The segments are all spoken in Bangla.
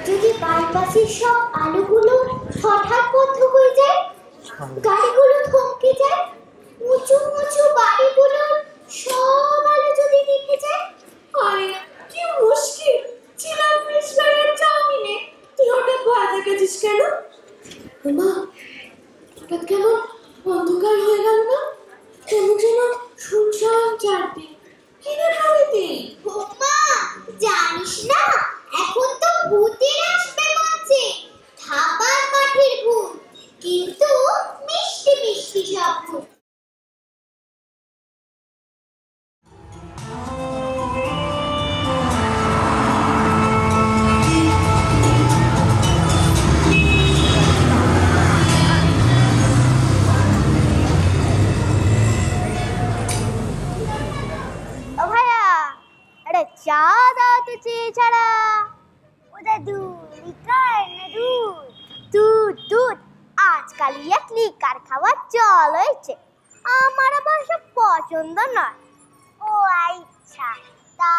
যদি বাইপাসের সব আলোগুলো হঠাৎ বন্ধ হয়ে যায়, গাড়িগুলো থমকে যায়, উঁচু উঁচু বাড়িগুলো সব আলো যদি নিভে যায়, আরে কি মুশকিল! ছিলাম ফিশবারের চাউমিনে, তুই হঠাৎ ভয় দেখাচ্ছিস কেন? মা, হঠাৎ কেমন অন্ধকার হয়ে গেল না? কেমন যেন শুনশান চারদিক। কি রে প্রকৃতি? মা জানিস না, এখন তো ভূতের আসবে বলছে, খাবার মাঠের ভূত, কিন্তু মিষ্টি মিষ্টি সব ভূত। চা দাও তো চেয়ে ছাড়া। ওটা দুধ, লিকার না দুধ? দুধ দুধ। আজকাল এক লিকার খাওয়ার চল হয়েছে, আমার আবার সব পছন্দ নয়। ও আচ্ছা, তা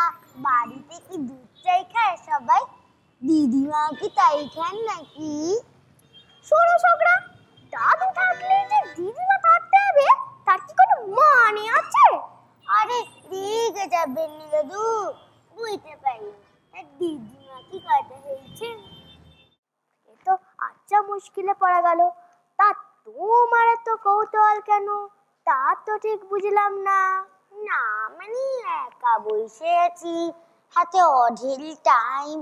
বাড়িতে কি দুধ চাই খায় সবাই? দিদিমা কি তাই খান নাকি? শোনো ছোকরা, দাদু থাকলে যে দিদিমা থাকতে হবে তার কি কোনো মানে আছে? আরে রেগে যাবেন না দাদু, বুঝতে পারি দিদিমা কি কথা হয়েছে। এ তো আচ্ছা মুশকিলে পড়া গেল। তা তোমার তো কৌতূহল কেন, তা তো ঠিক বুঝলাম না। না মানে একা বসে আছি, হাতে অঢেল টাইম,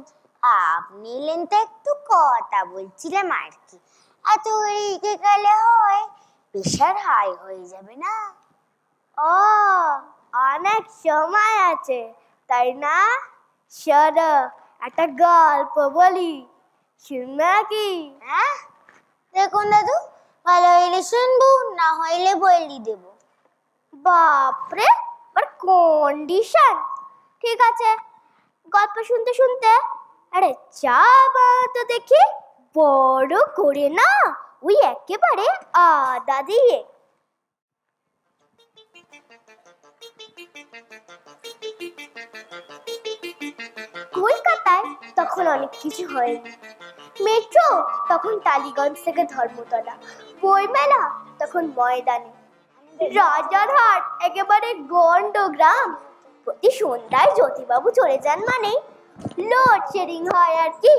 আপনি এলেন তো একটু কথা বলছিলাম আর কি। এত রেগে গেলে হয়, প্রেশার হাই হয়ে যাবে না? ও অনেক সময় আছে তাই না? শোনো, একটা গল্প বলি, শুনবে কি? হ্যাঁ দেখুন দাদু, ভালো হইলে শুনবো, না হইলে বলি দেব। বাপরে, আর কন্ডিশন! ঠিক আছে, গল্প শুনতে শুনতে আরে চা বানাতো দেখি, বড় করে না, ওই একেবারে আদা দিয়ে। কলকাতায় তখন অনেক কিছু হয়নি। মেট্রো তখন টালিগঞ্জ থেকে ধর্মতলা, বইমেলা তখন ময়দানে, রাজারহাট একেবারে গন্ড গ্রাম। প্রতি সন্ধ্যায় জ্যোতিবাবু চলে যান মানে লোডশেডিং হয় আর কি।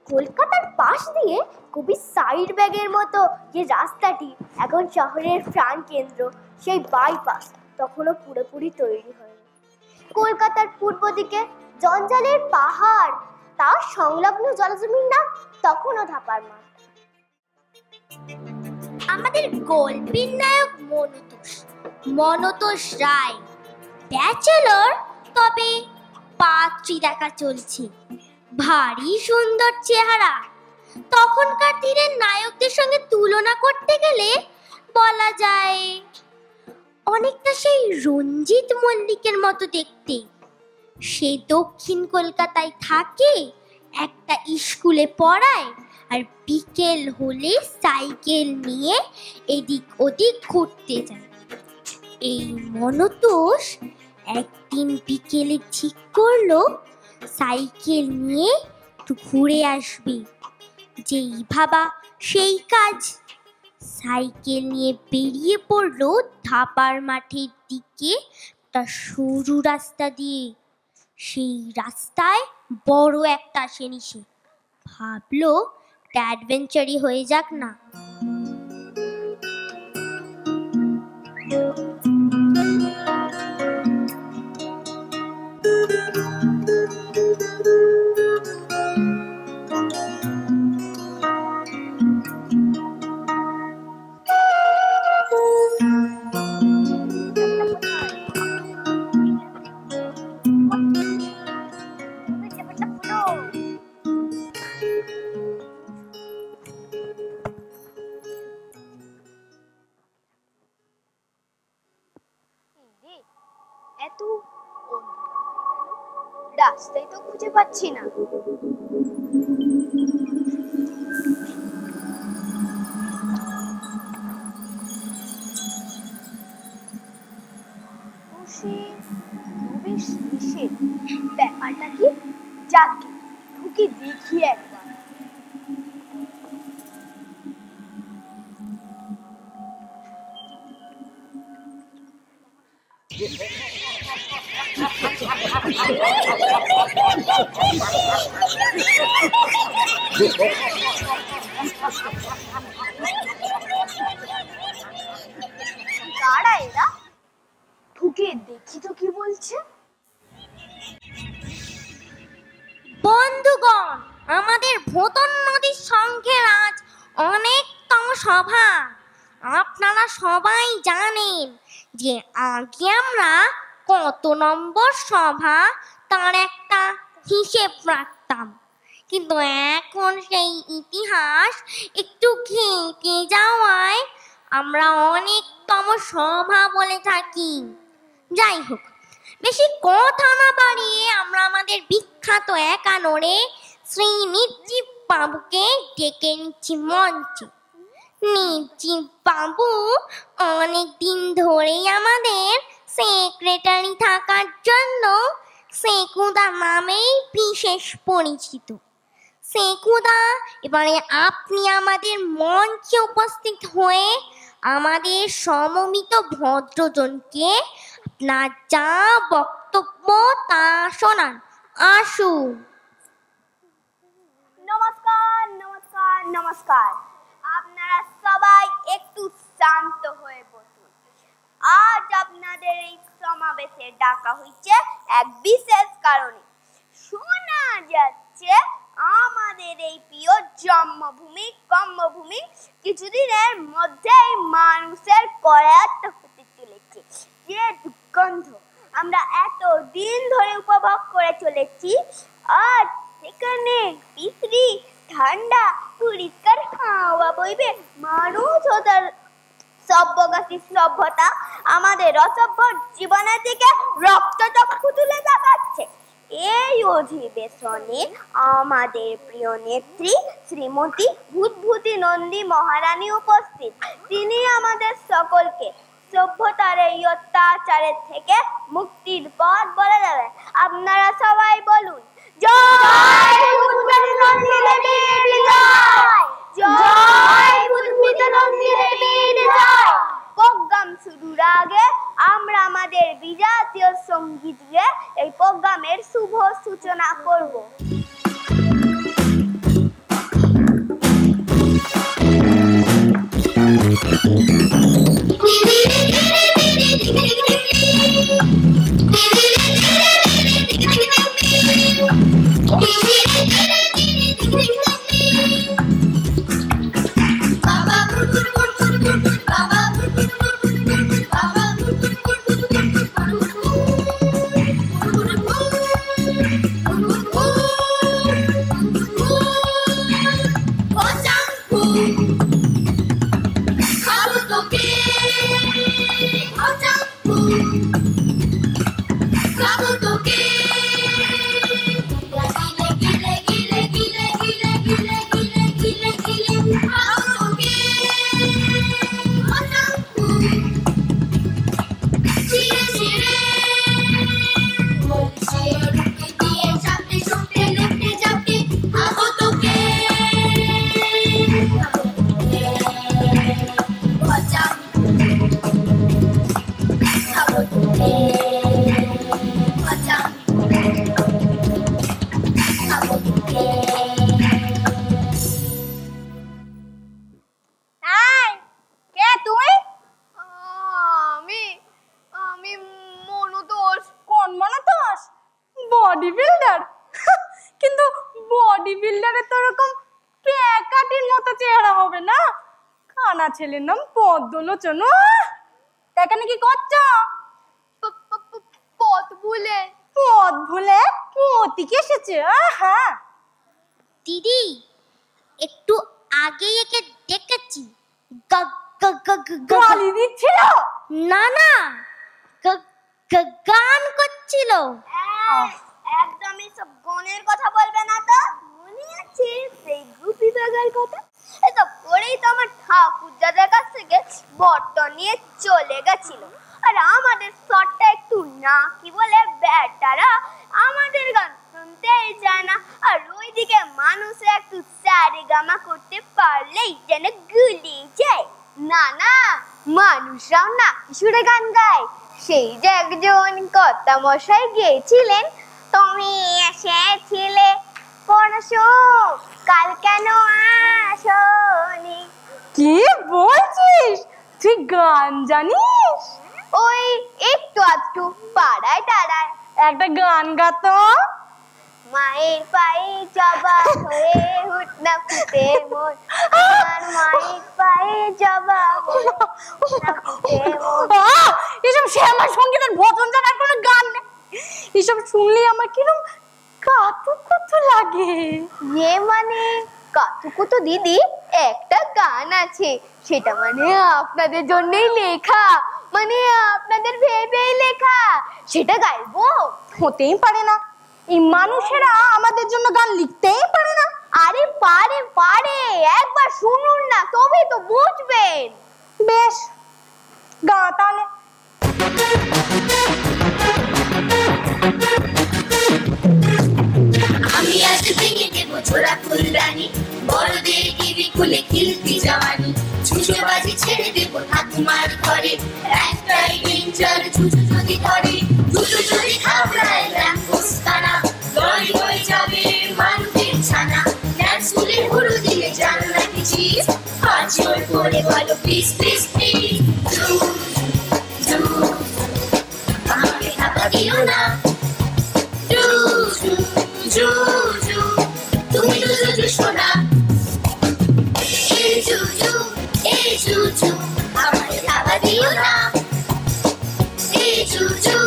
কলকাতার পাশ দিয়ে খুবই সাইড ব্যাগের মতো যে রাস্তাটি এখন শহরের প্রাণ কেন্দ্র, সেই বাইপাস তখনও পুরোপুরি তৈরি হয়নি। কলকাতার পূর্ব দিকে জঞ্জালের পাহাড়, তার সংলগ্ন জলজমির নাম তখনও ধাপার মাঠ। আমাদের গল্পের নায়ক মনতোষ রায়, ব্যাচেলর, তবে পাত্রী দেখা চলছে, ভারী সুন্দর চেহারা। তখনকার দিনের নায়কদের সঙ্গে তুলনা করতে গেলে বলা যায় অনেকটা সেই রঞ্জিত মল্লিকের মতো দেখতে। সে দক্ষিণ কলকাতায় থাকে, একটা স্কুলে পড়ায়, আর বিকেল হলে সাইকেল নিয়ে এদিক ওদিক ঘুরতে যায়। এই মনতোষ একদিন বিকেলে ঠিক করলো সাইকেল নিয়ে একটু ঘুরে আসবে। যেই ভাবা সেই কাজ, সাইকেল নিয়ে বেরিয়ে পড়লো ধাপার মাঠের দিকে একটা সরু রাস্তা দিয়ে। সেই রাস্তায় বড় একটা আসেনি, সে ভাবলো অ্যাডভেঞ্চারই হয়ে যাক না। এত রাস্তায় তো খুঁজে পাচ্ছি না। ব্যাপারটা কি? যাকে ঢুকে দেখি দেখি একবার। কারা এরা? ঢুকে দেখি তো কি বলছে। বন্ধুগণ, আমাদের ভোতন নদীর সংঘের আজ অনেকতম সভা। আপনারা সবাই জানেন যে আগে আমরা কত নম্বর সভা তার একটা হিসেব রাখতাম, কিন্তু এখন সেই ইতিহাস একটু ঘেঁটে যাওয়ায় আমরা অনেকতম সভা বলে থাকি। যাই হোক, বেশি কথা না বাড়িয়ে আমরা আমাদের বিখ্যাত একানোরে শ্রী নির্জীব বাবুকে ডেকে নিচ্ছি মঞ্চে। নির্জীব বাবু অনেক দিন ধরেই আমাদের সেক্রেটারি থাকার জন্য সেকুদা নামেই বিশেষ পরিচিত। সেকুদা, এবারে আপনি আমাদের মঞ্চে উপস্থিত হয়ে আমাদের সমমিত ভদ্রজনকে আপনার যা বক্তব্য তা শোনান। আসুন। নমস্কার নমস্কার নমস্কার। আপনারা সবাই একটু শান্ত হয়ে বসুন। আজ আপনাদের এই সমাবেশে ডাকা হয়েছে এক বিশেষ কারণে। শোনা যাচ্ছে আমাদের এই প্রিয় জন্মভূমি কর্মভূমি কিছুদিনের মধ্যেই মানুষের করায়ত্ত হতে চলেছে। যে দুর্গন্ধ আমরা এতদিন ধরে উপভোগ করে চলেছি, আজ সেখানে বিশ্রী ঠান্ডা পরিষ্কার হাওয়া বইবে। মানুষ ও তার সভ্যগাছির সভ্যতা আমাদের অসভ্য জীবনের দিকে রক্তচক্ষু তুলে দেখাচ্ছে। এই অধিবেশনে আমাদের প্রিয় নেত্রী শ্রীমতী ভূতভূতি নন্দী মহারানী উপস্থিত। তিনি আমাদের সকলকে সভ্যতার এই অত্যাচারের থেকে মুক্তির পথ বলে দেবেন। আপনারা সবাই বলুন, জয় ভূতভূতি নন্দী দেবীর জয়, জয় ভূতভূতি নন্দী দেবীর জয়। প্রোগ্রাম শুরুর আগে আমরা আমাদের বিজাতীয় সঙ্গীত দিয়ে এই প্রোগ্রামের শুভ সূচনা করব। বডি বিল্ডার, কিন্তু বডি বিল্ডারের তো এরকম প্যাকাটির মতো চেহারা হবে না। কানা ছেলের নাম পদ্মলোচন। এখানে কি করছো? পথ ভুলে পতিকে এসেছে। হ্যাঁ দিদি, একটু আগে একে দেখেছি, গালি দিচ্ছিল। না না, গান করছিল। একদমই সব গনের কথা বলবে না তো। মনে আছে সেই গুপি বাগার কথা? এসব করেই তো আমার ঠাকুর দাদার কাছ থেকে বর্তন নিয়ে চলে গেছিল। আর আমাদের শটটা একটু না কি বলে ব্যাটারা আমাদের গান শুনতেই চায় না। আর ওইদিকে মানুষ একটু সারেগামা করতে পারলেই যেন গুলিয়ে যায়। না না, মানুষরাও না সুরে গান গায়। সেই যে একজন কর্তা মশাই গিয়েছিলেন, তুমি এসেছিলে পরশু, কাল কেন আসনি। কি বলছিস? তুই গান জানিস? ওই একটু আধটু পাড়ায় টাড়ায়। একটা গান গাতো। মায়ের পায়ে জবা হয়ে হুট না ফুটে মোর, আমার মায়ের পায়ে জবা হয়ে হুট না ফুটে মোর। এসব শ্যামা সঙ্গীতের ভজন জানার কোনো গান নেই। এসব শুনলে আমার কিরম কাতুকুতু লাগে। মানে কাতুকুতু দিদি, একটা গান আছে, সেটা মানে আপনাদের জন্যই লেখা, মানে আপনাদের ভেবেই লেখা, সেটা গাইবো? হতেই পারে না, এই মানুষেরা আমাদের জন্য গান লিখতেই পারে না। আরে পারে পারে, একবার শুনুন না, তবেই তো বুঝবেন। বেশ, গা তাহলে। আমি আজ ভেঙে দেবো ছোড়া ফুলদানি, বড়দের টিভি খুলে খিলতি জওয়ানি, ছুঁচো বাজি ছেড়ে দেবো ঠাকুমার ঘরে, একটাই ডেঞ্জার ছুঁচো যদি ধরে, দুটো যদি খাবড়ায় ল্যাম্পোস্ট কানা, লরি হয়ে যাবে মানুষের ছানা, ন্যাট স্কুলে হুড়ো দিলে জানো না কি চিজ, হাত জোর করে বলো প্লিজ প্লিজ প্লিজ, আমাকে থাকা দিও না, তুমি তো জুজু শোনা, এই জুজু আমাকে থাকা দিও না, এই জুজু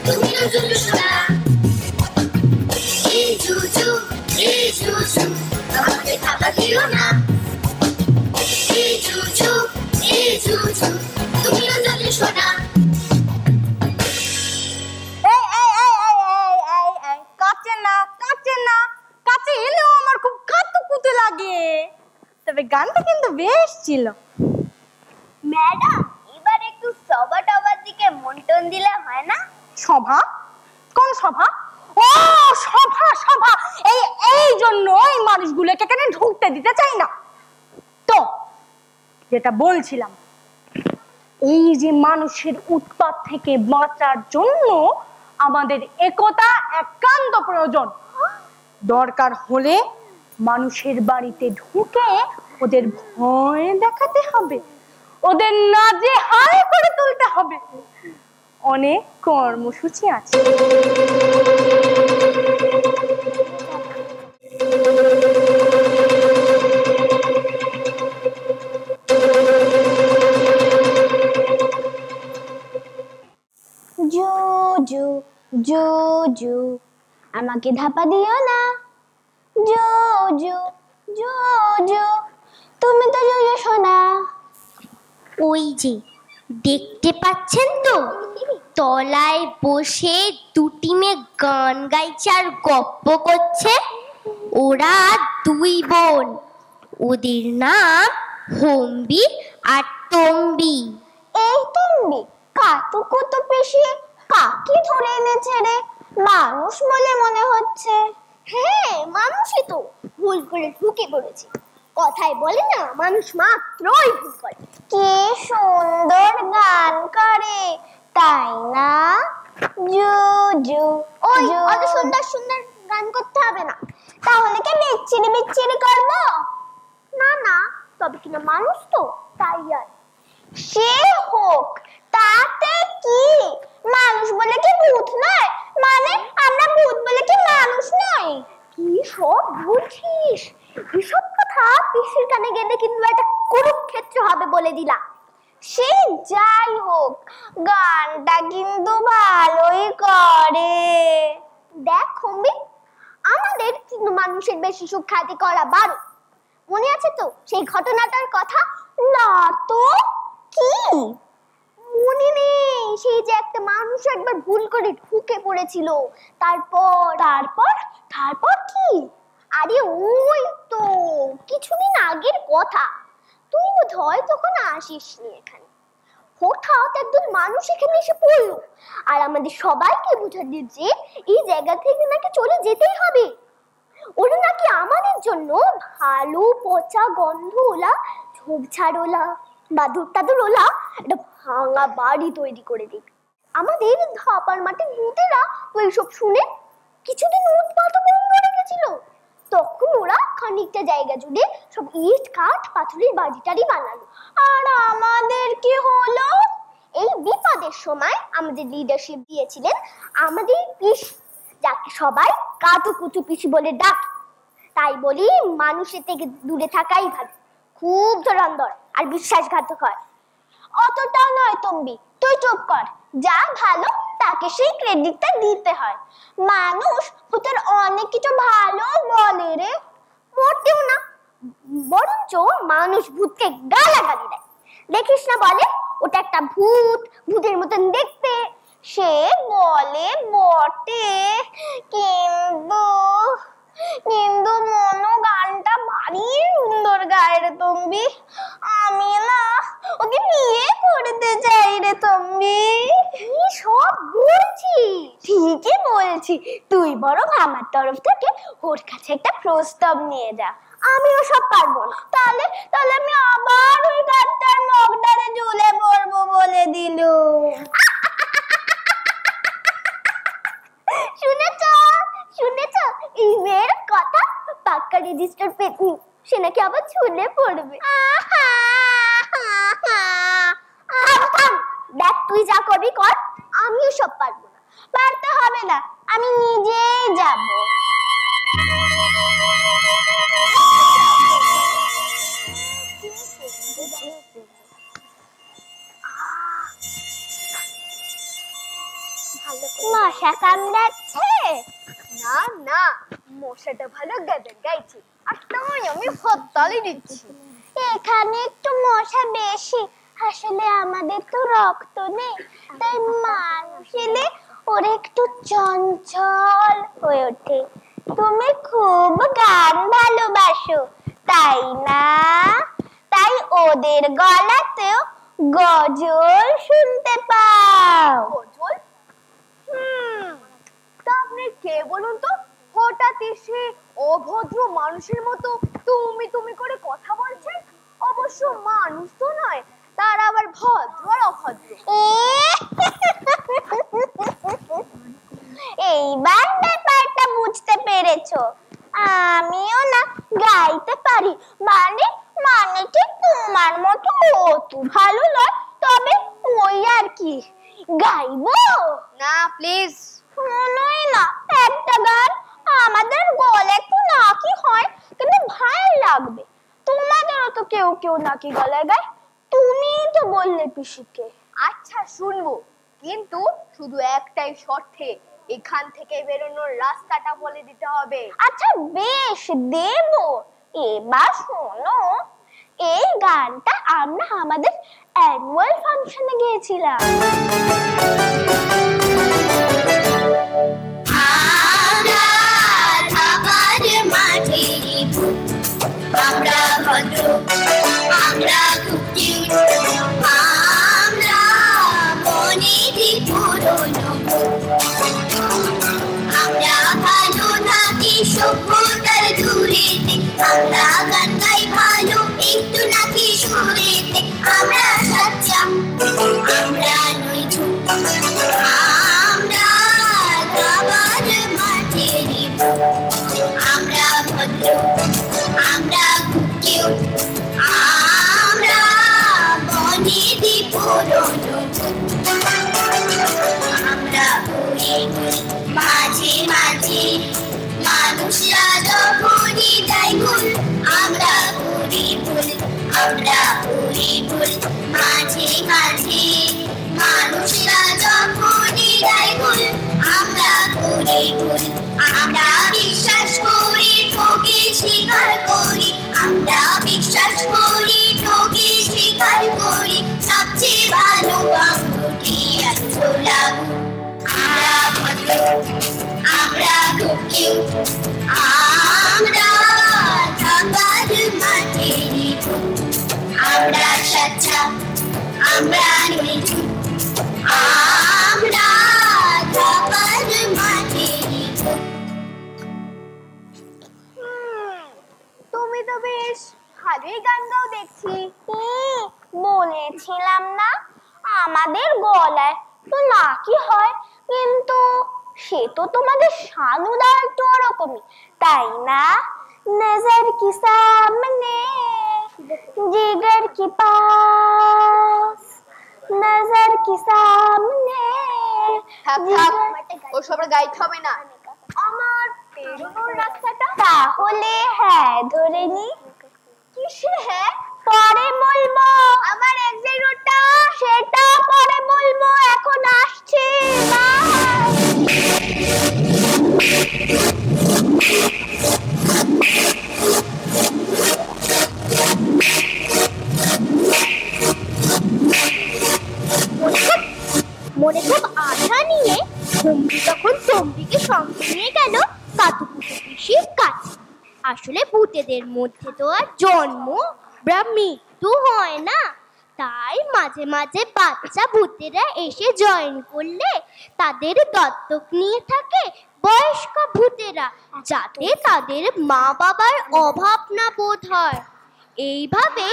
তুমি তো জুজু শোনা, এই জুজু আমাকে থাকা দিও না, এই জুজু তুমি তো জুজু শোনা। কাছে এলেও আমার খুব কাতুকুতু লাগে, তবে গানটা কিন্তু বেশ ছিল। ম্যাডাম, এবার একটু সভা টবার দিকে মন্টন দিলে হয় না? সভা? কোন সভা? ও সভা সভা, এই জন্য এই মানুষগুলোকে এখানে ঢুকতে দিতে চাই না। তো যেটা বলছিলাম, এই যে মানুষের উৎপাত থেকে বাঁচার জন্য আমাদের একতা একান্ত প্রয়োজন। দরকার হলে মানুষের বাড়িতে ঢুকে ওদের ভয় দেখাতে হবে, ওদের নাজেহাল করে তুলতে হবে। অনেক কর্মসূচি আছে। জুজু জুজু আমাকে ধাপা দিও না, জুজু জুজু তুমি তো জুজু শোনা। ওই যে দেখতে পাচ্ছেন তো, তলায় বসে দুটি মেয়ে গান গাইছে আর গপ্প করছে। ওরা দুই বোন, ওদের নাম হম্বি আর তম্বি। এই তুমি কাতুকুতু পিসি কাকি ধরে এনেছে রে, মানুষ বলে মনে হচ্ছে। হ্যাঁ মানুষই তো, ভুল করে ঢুকে পড়েছে। কথায় বলে না, মানুষ মাত্রই ভুল করে। কি সুন্দর গান করে, তাই না? জুজু ওই অত সুন্দর সুন্দর গান করতে হবে না, তাহলে কি বিচ্ছিরি বিচ্ছিরি করবো? না না, তবে কিনা মানুষ তো, তাই আর। সে হোক, তাতে কি? মানুষ বলে কি ভূত নয়? মানে আমরা ভূত বলে কি মানুষ নই? কি সব বলছিস? এসব কথা পিসির কানে গেলে কিন্তু একটা কুরুক্ষেত্র হবে বলে দিলাম। সে যাই হোক, গানটা কিন্তু ভালোই করে। দেখ হম্বি, আমাদের কিন্তু মানুষের বেশি সুখ্যাতি করা বারো। মনে আছে তো সেই ঘটনাটার কথা? না তো, কি মনে নেই? সেই যে একটা মানুষ একবার ভুল করে ঢুকে পড়েছিল, তারপর তারপর তারপর কি? আরে ওই তো কিছুদিন আগের কথা, তুই বোধহয় তখন আসিসনি এখানে। হঠাৎ একজন মানুষ এখানে এসে পড়লো আর আমাদের সবাইকে বুঝাতে যে এই জায়গা থেকে নাকি চলে যেতেই হবে। জন্য ভালো পচা গন্ধওয়ালা ঝোপঝাড়ওয়ালা বাদুর টাদুরওয়ালা একটা ভাঙা বাড়ি তৈরি করে দিই। আমাদের ধাপার মাঠে ভূতেরা তো এইসব শুনে কিছুদিন উৎপাত বন্ধ রেখেছিল। তখন ওরা খানিকটা জায়গা জুড়ে সব ইট কাঠ পাথরের বাড়িটারি বানালো। আর আমাদের কি হলো? এই বিপদের সময় আমাদের লিডারশিপ দিয়েছিলেন আমাদের পিসি, যাকে সবাই কাতুকুতু পিসি বলে ডাক। তাই বলি মানুষের থেকে দূরে থাকাই ভালো, খুব ধরন্দর আর বিশ্বাসঘাতক হয়। অতটাও নয় তম্বি, তুই চুপ কর। যা ভালো তাকে সেই ক্রেডিটটা দিতে হয়। মানুষ ভূতের অনেক কিছু ভালো বলে রে, মোটেও না, বরঞ্চ মানুষ ভূতকে গালাগালি দেয়। দেখিস না বলে ওটা একটা ভূত, ভূতের মতন দেখতে। সে বলে বটে, কিন্তু কিন্তু মনো গানটা ভারী সুন্দর গায় রে তম্বি। আমি না ওকে বিয়ে করতে চাই রে তম্বি। কি সব বলছিস? ঠিকই বলছি। তুই বরং আমার তরফ থেকে ওর কাছে একটা প্রস্তাব নিয়ে যা। আমিও সব পারবো না। তাহলে তাহলে আমি আবার ওই গাছটার মগটারে ঝুলে পড়বো বলে দিল। শুনেছ শুনেছ, এই মেয়ের কথা, পাক্কা রেজিস্টার পেতনি, সে নাকি আবার ঝুলে পড়বে। দেখ তুই যা করবি কর, আমিও সব পারবো না। পারতে হবে না, আমি নিজেই যাবো। মশা কামড়াচ্ছে? না না, মশাটা ভালো গাদা গাইছে, আর তাই আমি হাততালি দিচ্ছি। এখানে একটু মশা বেশি, আসলে আমাদের তো রক্ত নেই, তাই মানুষ এলে ওরা একটু চঞ্চল হয়ে ওঠে। তুমি খুব গান ভালোবাসো তাই না? তাই ওদের গলাতেও গজল শুনতে পাও। গজল? তা আপনি কে বলুন তো? হঠাৎ এসে অভদ্র মানুষের মতো তুমি তুমি করে কথা বলছেন। অবশ্য মানুষ তো নয়, তার আবার ভদ্র আর অভদ্র। এইবার ব্যাপারটা বুঝতে পেরেছো। আমিও না গাইতে পারি, মানে মানে ঠিক তোমার মতো অত ভালো নয়, তবে ওই আর কি। গাইবো? না প্লিজ। শোনোই না একটা গান, আমাদের গলা একটু নাকি হয়, কিন্তু ভালো লাগবে। তোমাদেরও তো কেউ কেউ নাকি গলায় গায়, তুমি তো বললে পিসিকে। আচ্ছা শুনবো, কিন্তু শুধু একটাই শর্তে, এখান থেকে বেরোনোর রাস্তাটা বলে দিতে হবে। আচ্ছা বেশ, দেব। এবার শোনো, এই গানটা আমরা আমাদের অ্যানুয়াল ফাংশনে গিয়েছিলাম। আমরা ভদ্র, আমরা খুব কিউট, আমরা বনেদি পুরনো, আমরা ভালো নাকি সভ্যতার দূরেতে, আমরা গান গাই ভালো একটু নাকি সুরেতে, আমরা সাচ্চা, আমরা নই ঝুট, আমরা খাবার মাঠেরই ভূত, আমরা ভদ্র, আমরা খুব কিউট, আমরা বনেদি পুরনো, আমরা ঘুরে ঘুরে মাঝে মাঝে মানুষরা যখনই দেয় ভুল, আমরা ঘুরে ভুল, আমরা ঘুরে ভুল মাঝে মাঝে মানুষরা যখনই দেয় ভুল, আমরা ঘুরে ভুল, আমরা বিশ্বাস করি ঠকে স্বীকার করি, আমরা বিশ্বাস করি ঠকে স্বীকার করি, সবচেয়ে ভালো বাঙ্গুটি আছো লাগু, আমরা ভদ্র, আমরা খুব কিউট, আমরা থাকার মাঠেরই ভূত, আমরা সাচ্চা, আমরা নই ঝুট, আমরা থাকার মাঠেরই ভূত। বেশ ভালোই গান গাও দেখছি। বলেছিলাম না আমাদের গলায় তো নাকি হয়, কিন্তু সে তো তোমাদের সানুদা একটু ওরকমই, তাই না? নজর কি সামনে জিগর কি পাস, নজর কি সামনে। থাক থাক, ওসব গাইতে হবে না। আমার পেরোনোর রাস্তাটা তাহলে হ্যাঁ ধরে নি। কিসে হ্যাঁ? পরে বলবো। আমার এক্সাইট রোডটা সেটা পরে বলবো, এখন আসছে। মনে খুব আশা নিয়ে হুমকি তখন তম্বিকে সঙ্গে নিয়ে গেল কাতুকুতু পিসির কাছে। আসলে ভূতেদের মধ্যে তো আর জন্ম বা মৃত্যু হয় না, তাই মাঝে মাঝে বাচ্চা ভূতেরা এসে জয়েন করলে তাদের দত্তক নিয়ে থাকে বয়স্ক ভূতেরা, যাতে তাদের মা বাবার অভাব না বোধ হয়। এইভাবে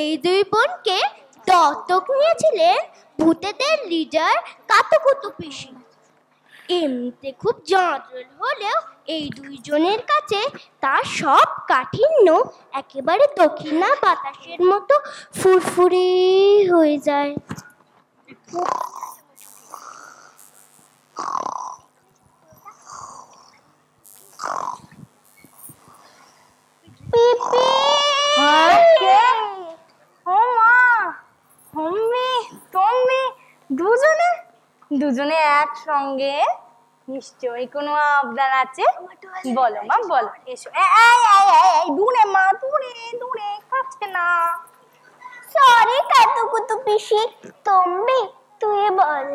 এই দুই বোনকে দত্তক নিয়েছিলেন ভূতেদের লিডার কাতুকুতু পিসি। এমনিতে খুব জঞ্জাল হলেও এই দুইজনের কাছে তার সব কাঠিন্য একেবারে দক্ষিণা বাতাসের মতো ফুরফুরে হয়ে যায়। পিপি দুজনে একসঙ্গে নিশ্চয়ই কোনো আবদার আছে। বলো মা বলো, এসো। দূরে মা, দূরে দূরে, কাছে না। সরি কাতুকুতু পিসি, তুমি তুই বল।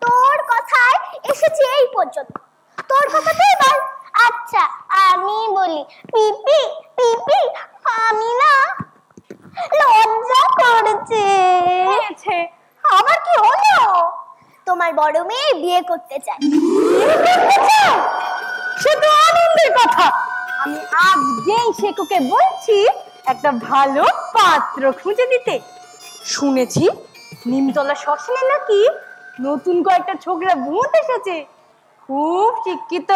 তোর কথায় এসেছি এই পর্যন্ত, তোর কথা তুই বল। আচ্ছা আমি বলি। পিপি পিপি, আমি না লজ্জা করছে। আবার কি হলো? তোমার বড় মেয়ে বিয়ে করতে চায়। শুধু আনন্দের কথা। আমি আজকেই শেকুকে বলছি একটা ভালো পাত্র খুঁজে দিতে। শুনেছি নিমতলা শ্মশানে নাকি নতুন কয়েকটা ছোকরা ভূত এসেছে, খুব শিক্ষিত,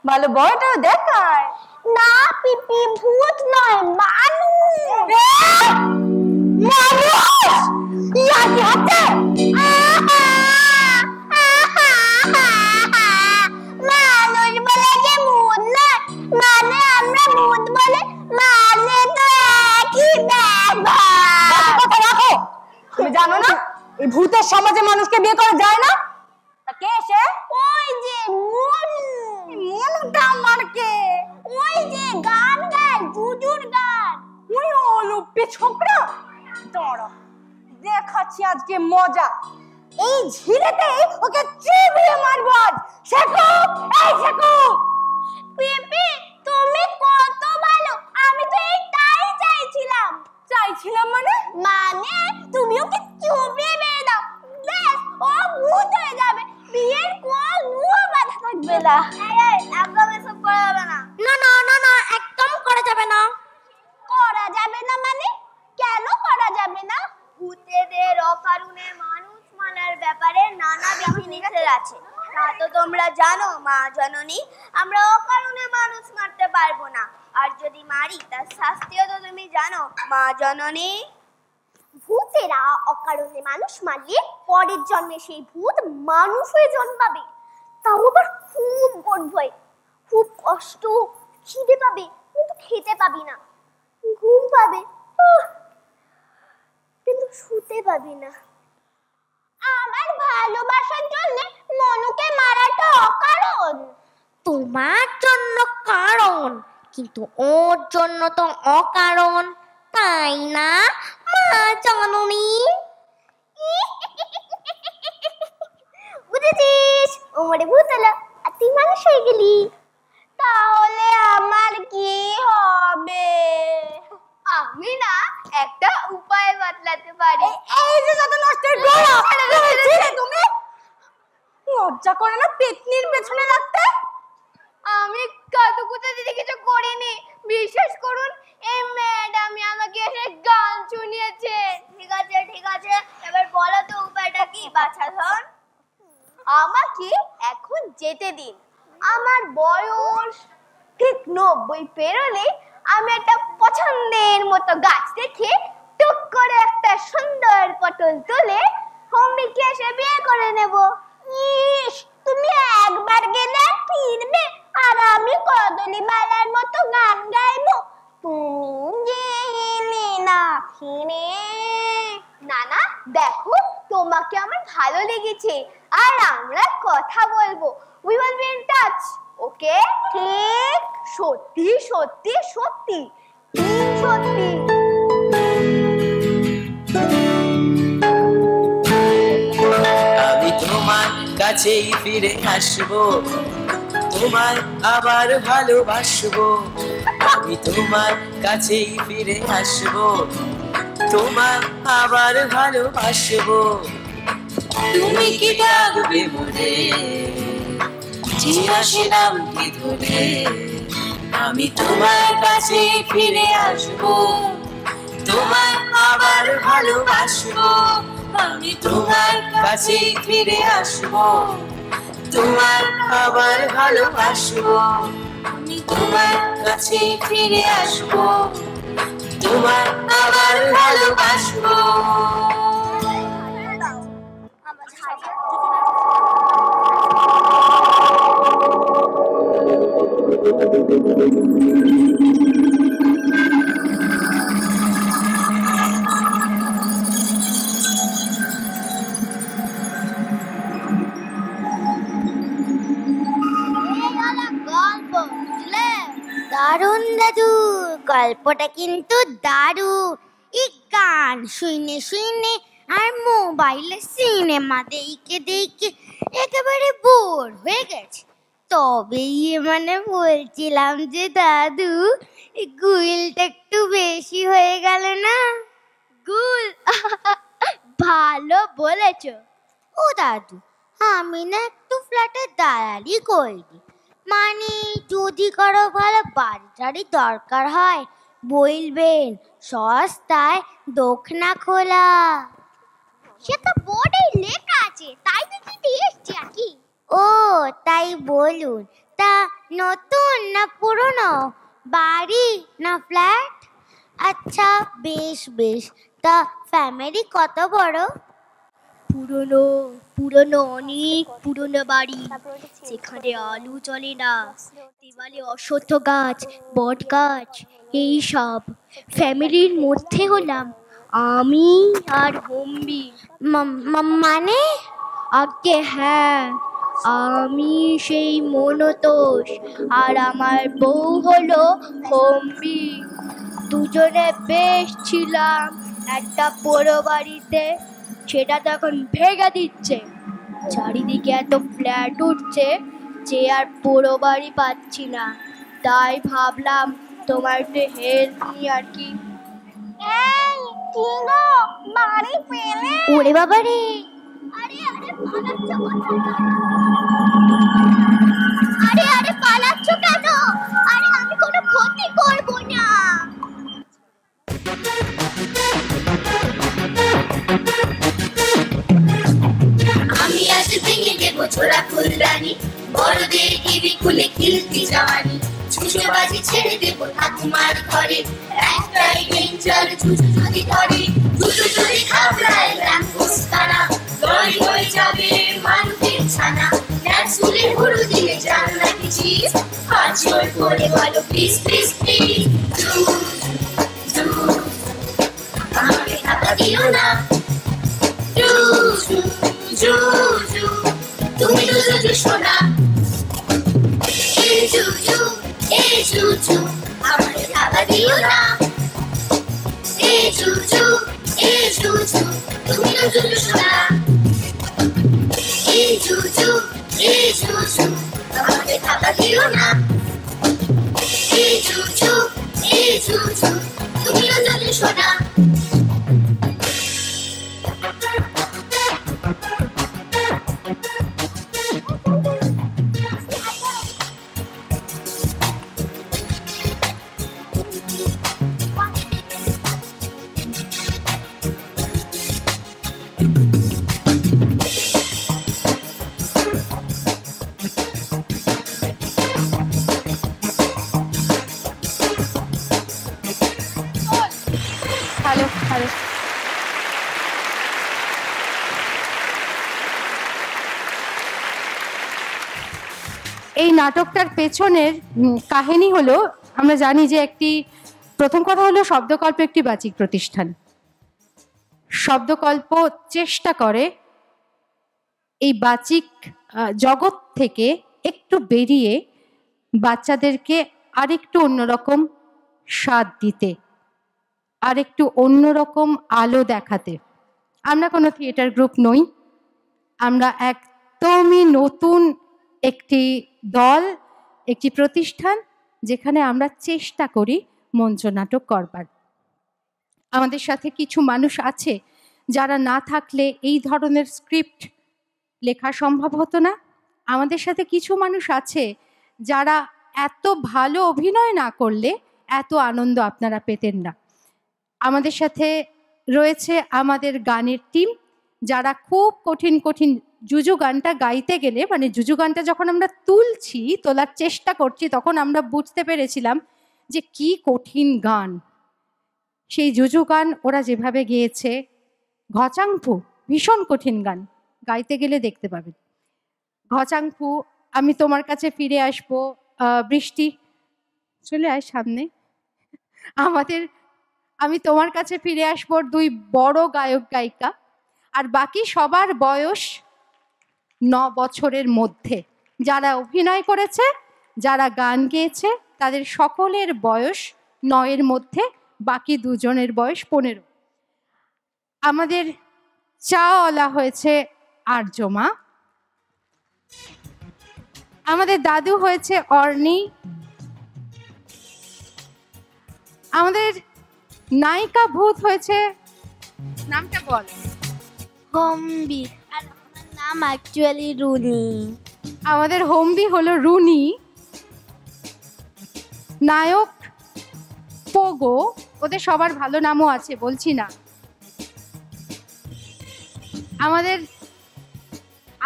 ভালো বয়টাও দেখায়। না পিপি, ভূত নয়, মানুষ। মানুষ বলে যে ভূত নয়, মানে আমরা ভূত বলে, মানে তো একই ব্যাপার। কথা রাখো। তুমি জানো না এই ভূতের সমাজে মানুষকে বিয়ে করা যায় না? কে সে? ওই যে মনুটা আমার কে? ওই যে গান গায়, জুজুর গান। ওই অলুপে ছোকরা। দাঁড়া, দেখাচ্ছি আজকে মজা। এই ঝিলেতে ওকে চিবিয়ে মারবো আজ। শেখো, এই শেখো। পিপি তুমি কত ভালো, আমি তো এটাই চাইছিলাম। চাইছিলাম মানে? মানে তুমি ওকে চুবিয়ে মেরে দাও, ব্যাস ও ভূত হয়ে যাবে, বিয়ের কোনো বাধা থাকবে না। একদম এসব করা যাবে না। না না না না, একদম করা যাবে না। করা যাবে না মানে? কেন করা যাবে না? ভূতেদের অকারণে মানুষ মারার ব্যাপারে নানা বিধিনিষেধ আছে, তা তো তোমরা জানো মা জননী। আমরা অকারণে মানুষ মারতে পারবো না, আর যদি মারি তার শাস্তিও তো তুমি জানো মা জননী। ভূতেরা অকারণে মানুষ মারলে পরের জন্মে সেই ভূত মানুষ হয়ে জন্মাবে, তাও আবার খুব গর্ব হয়, খুব কষ্ট, খিদে পাবে কিন্তু খেতে পাবি না, ঘুম পাবে কিন্তু শুতে পাবি না। আমার ভালোবাসার জন্য মনুকে মারাটা অকারণ। তোমার জন্য কারণ, কিন্তু ওর জন্য তো অকারণ, তাই না মা জননী? বুঝেছিস? ওমরে ভূত হলো আর তুই মানুষ হয়ে গেলি। তাহলে আমার কি হবে? আমি না একটা উপায় বাতলাতে পারি। এই যে যত নষ্টের গোড়া, তুমি লজ্জা করে না পেতনির পেছনে লাগতে? আমি কাতুকুতু দিদি কিছু করিনি, বিশ্বাস করো। যেতে দিন। আমার বয়স ঠিক 90 পেরোলে আমি একটা পছন্দের মতো গাছ দেখে টুক করে একটা সুন্দর পটল তুলে হোমিকে এসে বিয়ে করে নেব। ইস, তুমি একবার গেলে ফিরবে আর আমি কদলি মালার মতো গান গাইবো, তুমি গেলে না ফিরে। না না, দেখো তোমাকে আমার ভালো লেগেছে আর আমরা কথা বলবো। We will be in touch, okay? ঠিক, সত্যি সত্যি সত্যি, সত্যি। আমি তোমার কাছেই ফিরে আসবো, তোমায় আবার ভালোবাসবো। আমি তোমার কাছেই ফিরে আসবো, তোমায় আবার ভালোবাসবো। তুমি কি ডাকবে মনে, জিজ্ঞাসা নাম কি ধরে। আমি তোমার কাছে ফিরে আসবো, তোমায় আবার ভালোবাসবো। আমি তোমার কাছে ফিরে আসবো, তোমার আবার ভালোবাসবো। আমি তোমার কাছে ফিরে আসবো, তোমার আবার ভালোবাসবো। দারুণ দাদু, গল্পটা কিন্তু দারুণ। এই গান শুনে শুনে আর মোবাইলে সিনেমা দেখে দেখে একেবারে বোর হয়ে গেছে। তবেই বলছিলাম যে দাদু, এই গুইলটা একটু বেশি হয়ে গেল না? গুল, ভালো বলেছো। ও দাদু, আমি না একটু ফ্ল্যাটে দালালি করি, যদি কারো ভালো বাড়ি টাড়ি দরকার হয় বলবেন, সস্তায় দোকানা খোলা। সে তো বোর্ডেই লেখা আছে, তাই তো চিঠি এসছে আর কি। ও তাই বলুন, তা নতুন না পুরনো, বাড়ি না ফ্ল্যাট? আচ্ছা বেশ বেশ, তা ফ্যামিলি কত বড়? পুরনো পুরনো, অনেক পুরনো বাড়ি, সেখানে আলু চলে না, দেওয়ালে অশ্বত্থ গাছ, বট গাছ, এই সব। ফ্যামিলির মধ্যে হলাম আমি আর হোম্বি। মানে? আগে হ্যাঁ, আমি সেই মনতোষ আর আমার বউ হলো হোম্বি। দুজনে বেশ ছিলাম একটা বড় বাড়িতে, সেটা তো এখন ভেঙে দিচ্ছে। চারিদিকে এত ফ্ল্যাট উঠছে যে আর বড় বাড়ি পাচ্ছি না, তাই ভাবলাম তোমার একটু হেল্প নিই আর কি। বাড়ি পেলে? ওরে বাবা রে! আরে আরে পালাচ্ছ কোথায়? আরে পালাচ্ছ কেন? আরে আমি কোনো ক্ষতি করব না। আমি আজ ভেঙে দেবো ছোড়া ফুলদানি, বড়দের টিভি খুলে খিলতি জওয়ানি। ছুঁচোবাজি ছেড়ে দেবো ঠাকুমার ঘরে, একটাই ডেঞ্জার ছুঁচো যদি ধরে। দুটো যদি খাবড়ায় ল্যাম্পোস্টখানা, লরি হয়ে যাবে মানুষের ছানা। ক্যাপসুলের হুড়ো দিলে জানলা চিজ, হাত জোর করে বলো প্লিজ প্লিজ প্লিজ। আমাকে টাকা দিও না, তুমি তো জুজু শোনা। এই জুজু, আমাকে টাকা দিও না। এই জুজু, তুমি তো জুজু শোনা। এই জুজু, আমাকে টাকা দিও না। এই জুজু, তুমি তো জুজু শোনা। আরে এই নাটকটার পেছনের কাহিনী হলো, আমরা জানি যে প্রথম কথা হলো শব্দকল্প একটি বাচিক প্রতিষ্ঠান। শব্দকল্প চেষ্টা করে এই বাচিক জগৎ থেকে একটু বেরিয়ে বাচ্চাদেরকে আরেকটু অন্যরকম স্বাদ দিতে, আরেকটু অন্যরকম আলো দেখাতে। আমরা কোনো থিয়েটার গ্রুপ নই, আমরা একদমই নতুন একটি দল, একটি প্রতিষ্ঠান, যেখানে আমরা চেষ্টা করি মঞ্চ নাটক করবার। আমাদের সাথে কিছু মানুষ আছে যারা না থাকলে এই ধরনের স্ক্রিপ্ট লেখা সম্ভব হতো না। আমাদের সাথে কিছু মানুষ আছে যারা এত ভালো অভিনয় না করলে এত আনন্দ আপনারা পেতেন না। আমাদের সাথে রয়েছে আমাদের গানের টিম, যারা খুব কঠিন কঠিন জুজু গানটা গাইতে গেলে, মানে জুজু গানটা যখন আমরা তোলার চেষ্টা করছি, তখন আমরা বুঝতে পেরেছিলাম যে কি কঠিন গান। সেই জুজু গান ওরা যেভাবে গেয়েছে, ঘচাংফু ভীষণ কঠিন গান, গাইতে গেলে দেখতে পাবেন। ঘচাংফু, আমি তোমার কাছে ফিরে আসবো, বৃষ্টি চলে আয় সামনে, আমি তোমার কাছে ফিরে আসবো, দুই বড় গায়ক গায়িকা, আর বাকি সবার বয়স 9 বছরের মধ্যে। যারা অভিনয় করেছে, যারা গান গেয়েছে, তাদের সকলের বয়স 9-এর মধ্যে, বাকি দুজনের বয়স 15। আমাদের চাওয়ালা হয়েছে আর্যমা, আমাদের দাদু হয়েছে অর্নি, আমাদের নায়িকা ভূত হয়েছে, নামটা বল। হোমবি, আর আমার নাম অ্যাকচুয়ালি রুনি। আমাদের হোমবি হলো রুনি। নায়ক পোগো, ওদের সবার ভালো নামও আছে, বলছি না। আমাদের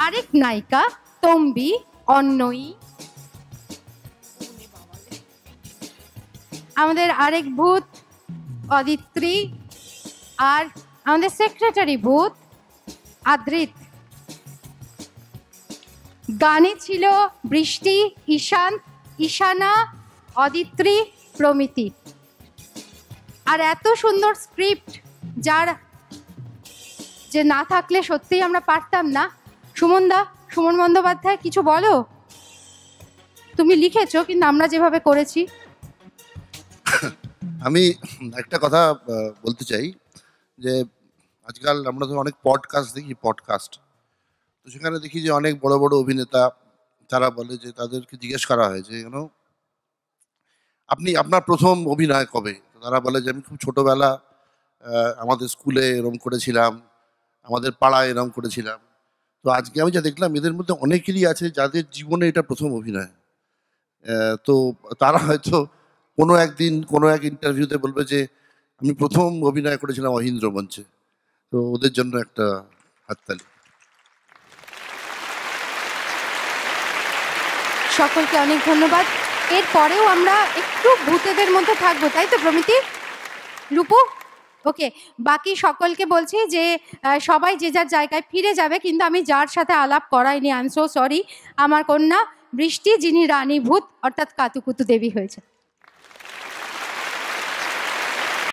আরেক নায়িকা তম্বি, অন্নয়ী। আমাদের আরেক ভূত অদিত্রী, আর আমাদের সেক্রেটারি ভূত আদ্রিত। গানে ছিল বৃষ্টি, ঈশান্ত, ঈশানা, অদিত্রী, প্রমিতি। আর এত সুন্দর স্ক্রিপ্ট, যে না থাকলে সত্যিই আমরা পারতাম না। সুমন বন্দ্যোপাধ্যায়, কিছু বলো। তুমি লিখেছো, কিন্তু আমরা যেভাবে করেছি। আমি একটা কথা বলতে চাই যে আজকাল আমরা তো অনেক পডকাস্ট দেখি, তো সেখানে দেখি যে অনেক বড় বড় অভিনেতা তারা বলে যে তাদেরকে জিজ্ঞেস করা হয় যে আপনি আপনার প্রথম অভিনয় কবে। তারা বলে যে আমি খুব ছোটবেলা আমাদের স্কুলে এরম করেছিলাম, আমাদের পাড়ায় এরম করেছিলাম। তো আজকে আমি যা দেখলাম, এদের মধ্যে অনেকেরই আছে যাদের জীবনে এটা প্রথম অভিনয়। তো তারা হয়তো কোনো একদিন কোনো এক ইন্টারভিউতে বলবে যে আমি প্রথম অভিনয় করেছিলাম অহিন্দ্র মঞ্চে। তো ওদের জন্য একটা হাততালি। সকলকে অনেক ধন্যবাদ। এরপরেও আমরা একটু ভূতেদের মধ্যে থাকবো, তাই তো প্রমিতি, রূপু? ওকে, বাকি সকলকে বলছি যে সবাই যে যার জায়গায় ফিরে যাবে, কিন্তু আমি যার সাথে আলাপ করাইনি, আই এম সো সরি, আমার কন্যা বৃষ্টি, যিনি রানী ভূত অর্থাৎ কাতুকুতু দেবী হয়েছে।